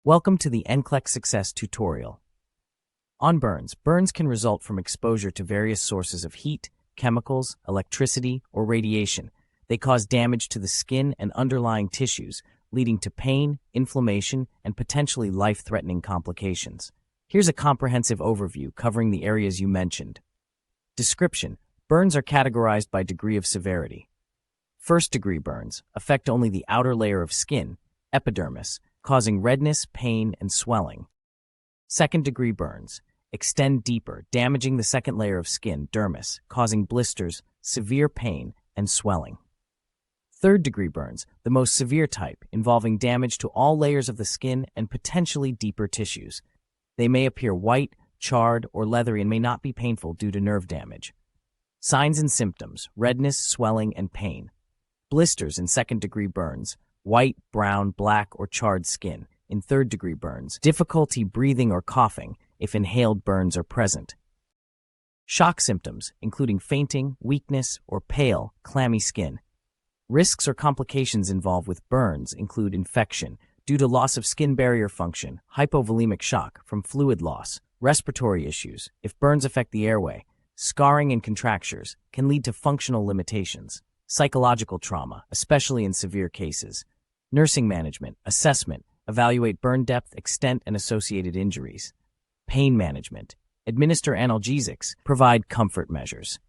Welcome to the NCLEX Success tutorial. On burns, burns can result from exposure to various sources of heat, chemicals, electricity, or radiation. They cause damage to the skin and underlying tissues, leading to pain, inflammation, and potentially life-threatening complications. Here's a comprehensive overview covering the areas you mentioned. Description: burns are categorized by degree of severity. First-degree burns affect only the outer layer of skin, epidermis, causing redness, pain, and swelling. Second-degree burns extend deeper, damaging the second layer of skin, dermis, causing blisters, severe pain, and swelling. Third-degree burns, the most severe type, involving damage to all layers of the skin and potentially deeper tissues. They may appear white, charred, or leathery and may not be painful due to nerve damage. Signs and symptoms: redness, swelling, and pain. Blisters in second-degree burns: white, brown, black, or charred skin. In third-degree burns, difficulty breathing or coughing if inhaled burns are present. Shock symptoms, including fainting, weakness, or pale, clammy skin. Risks or complications involved with burns include infection due to loss of skin barrier function, hypovolemic shock from fluid loss, respiratory issues if burns affect the airway, scarring and contractures can lead to functional limitations, psychological trauma, especially in severe cases, nursing management, assessment, evaluate burn depth, extent, and associated injuries, pain management, administer analgesics, provide comfort measures.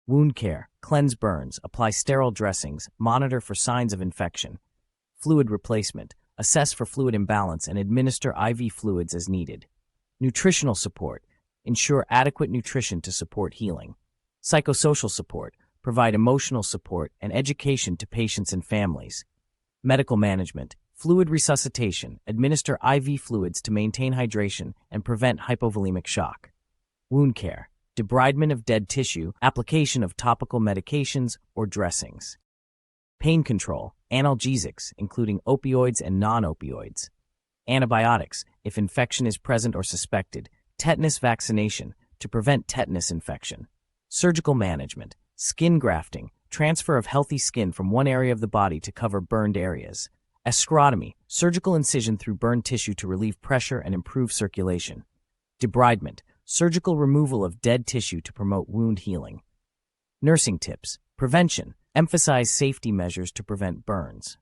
Wound care: cleanse burns, apply sterile dressings, monitor for signs of infection. Fluid replacement: assess for fluid imbalance and administer IV fluids as needed. Nutritional support: ensure adequate nutrition to support healing. Psychosocial support: provide emotional support and education to patients and families. Medical management: fluid resuscitation, administer IV fluids to maintain hydration and prevent hypovolemic shock. Wound care: debridement of dead tissue, application of topical medications or dressings. Pain control: analgesics, including opioids and non-opioids. Antibiotics, if infection is present or suspected. Tetanus vaccination, to prevent tetanus infection. Surgical management: skin grafting, transfer of healthy skin from one area of the body to cover burned areas. Sclerotomy, surgical incision through burned tissue to relieve pressure and improve circulation. Debridement, surgical removal of dead tissue to promote wound healing. Nursing tips: prevention, emphasize safety measures to prevent burns.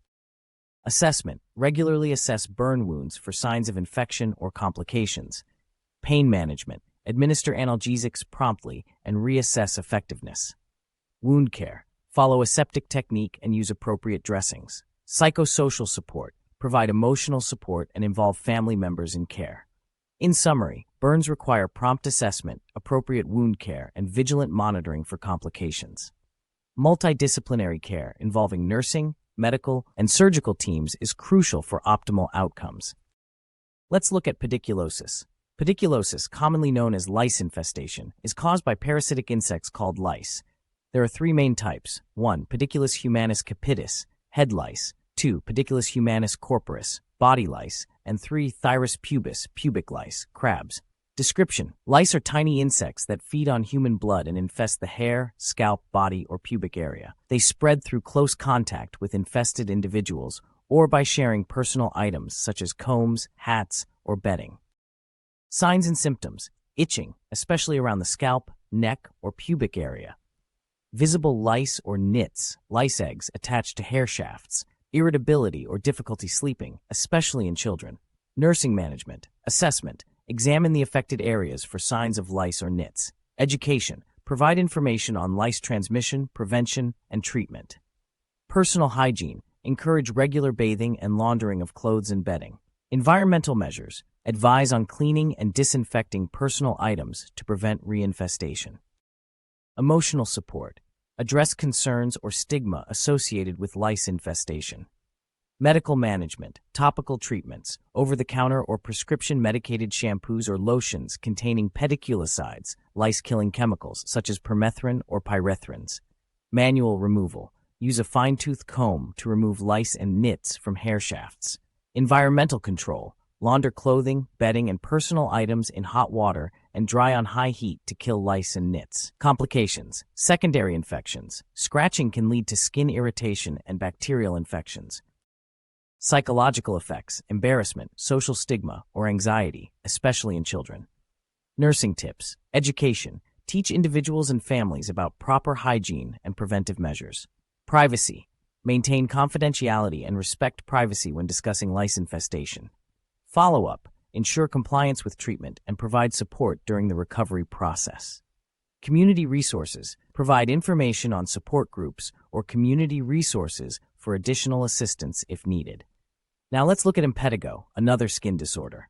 Assessment, regularly assess burn wounds for signs of infection or complications. Pain management, administer analgesics promptly and reassess effectiveness. Wound care, follow aseptic technique and use appropriate dressings. Psychosocial support, provide emotional support and involve family members in care. In summary, burns require prompt assessment, appropriate wound care, and vigilant monitoring for complications. Multidisciplinary care involving nursing, medical, and surgical teams is crucial for optimal outcomes. Let's look at pediculosis. Pediculosis, commonly known as lice infestation, is caused by parasitic insects called lice. There are three main types: 1. Pediculus humanus capitis, head lice; 2. Pediculus humanus corporis, body lice; and 3. Thyrus pubis, pubic lice, crabs. Description: lice are tiny insects that feed on human blood and infest the hair, scalp, body, or pubic area. They spread through close contact with infested individuals or by sharing personal items such as combs, hats, or bedding. Signs and symptoms: itching, especially around the scalp, neck, or pubic area. Visible lice or nits, lice eggs attached to hair shafts. Irritability or difficulty sleeping, especially in children. Nursing management, assessment, examine the affected areas for signs of lice or nits. Education, provide information on lice transmission, prevention, and treatment. Personal hygiene, encourage regular bathing and laundering of clothes and bedding. Environmental measures, advise on cleaning and disinfecting personal items to prevent reinfestation. Emotional support, address concerns or stigma associated with lice infestation. Medical management, topical treatments, over-the-counter or prescription medicated shampoos or lotions containing pediculicides, lice-killing chemicals such as permethrin or pyrethrins. Manual removal, use a fine-tooth comb to remove lice and nits from hair shafts. Environmental control, launder clothing, bedding, and personal items in hot water and dry on high heat to kill lice and nits. Complications: secondary infections. Scratching can lead to skin irritation and bacterial infections. Psychological effects, embarrassment, social stigma, or anxiety, especially in children. Nursing tips, education, teach individuals and families about proper hygiene and preventive measures. Privacy, maintain confidentiality and respect privacy when discussing lice infestation. Follow-up, ensure compliance with treatment and provide support during the recovery process. Community resources, provide information on support groups or community resources for additional assistance if needed. Now let's look at impetigo, another skin disorder.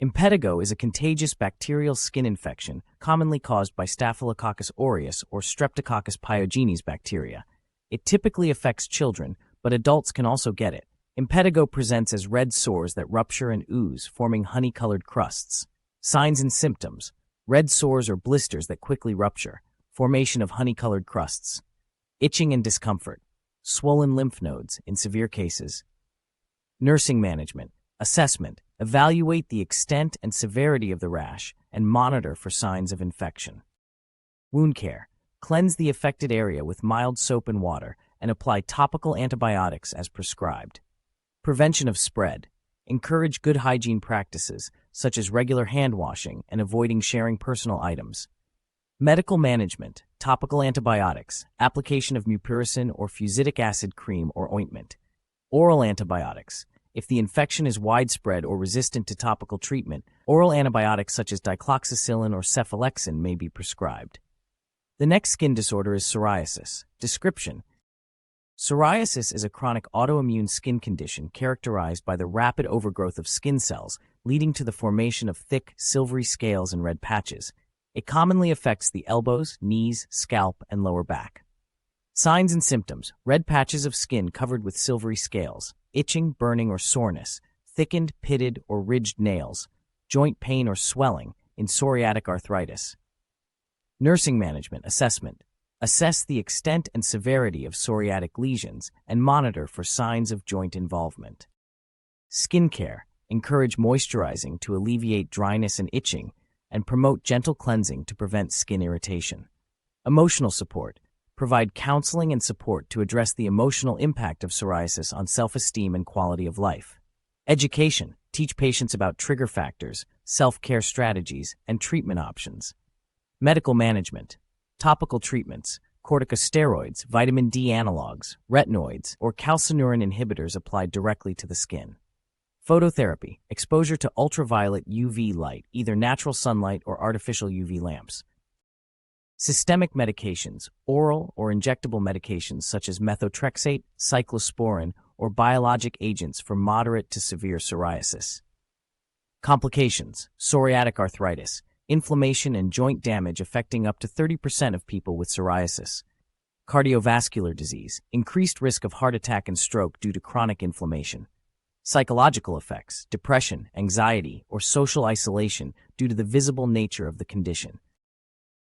Impetigo is a contagious bacterial skin infection commonly caused by Staphylococcus aureus or Streptococcus pyogenes bacteria. It typically affects children, but adults can also get it. Impetigo presents as red sores that rupture and ooze, forming honey-colored crusts. Signs and symptoms: red sores or blisters that quickly rupture, formation of honey-colored crusts, itching and discomfort, swollen lymph nodes in severe cases. Nursing management, assessment, evaluate the extent and severity of the rash and monitor for signs of infection. Wound care, cleanse the affected area with mild soap and water and apply topical antibiotics as prescribed. Prevention of spread, encourage good hygiene practices such as regular hand washing and avoiding sharing personal items. Medical management, topical antibiotics, application of mupirocin or fusidic acid cream or ointment. Oral antibiotics, if the infection is widespread or resistant to topical treatment, oral antibiotics such as dicloxacillin or cephalexin may be prescribed. The next skin disorder is psoriasis. Description: psoriasis is a chronic autoimmune skin condition characterized by the rapid overgrowth of skin cells, leading to the formation of thick, silvery scales and red patches. It commonly affects the elbows, knees, scalp, and lower back. Signs and symptoms: red patches of skin covered with silvery scales, itching, burning, or soreness, thickened, pitted, or ridged nails, joint pain or swelling in psoriatic arthritis. Nursing management, assessment. Assess the extent and severity of psoriatic lesions and monitor for signs of joint involvement. Skin care, encourage moisturizing to alleviate dryness and itching and promote gentle cleansing to prevent skin irritation. Emotional support, provide counseling and support to address the emotional impact of psoriasis on self-esteem and quality of life. Education, teach patients about trigger factors, self-care strategies, and treatment options. Medical management, topical treatments, corticosteroids, vitamin D analogs, retinoids, or calcineurin inhibitors applied directly to the skin. Phototherapy, exposure to ultraviolet UV light, either natural sunlight or artificial UV lamps. Systemic medications, oral or injectable medications such as methotrexate, cyclosporin, or biologic agents for moderate to severe psoriasis. Complications: psoriatic arthritis, inflammation and joint damage affecting up to 30% of people with psoriasis. Cardiovascular disease, increased risk of heart attack and stroke due to chronic inflammation. Psychological effects, depression, anxiety, or social isolation due to the visible nature of the condition.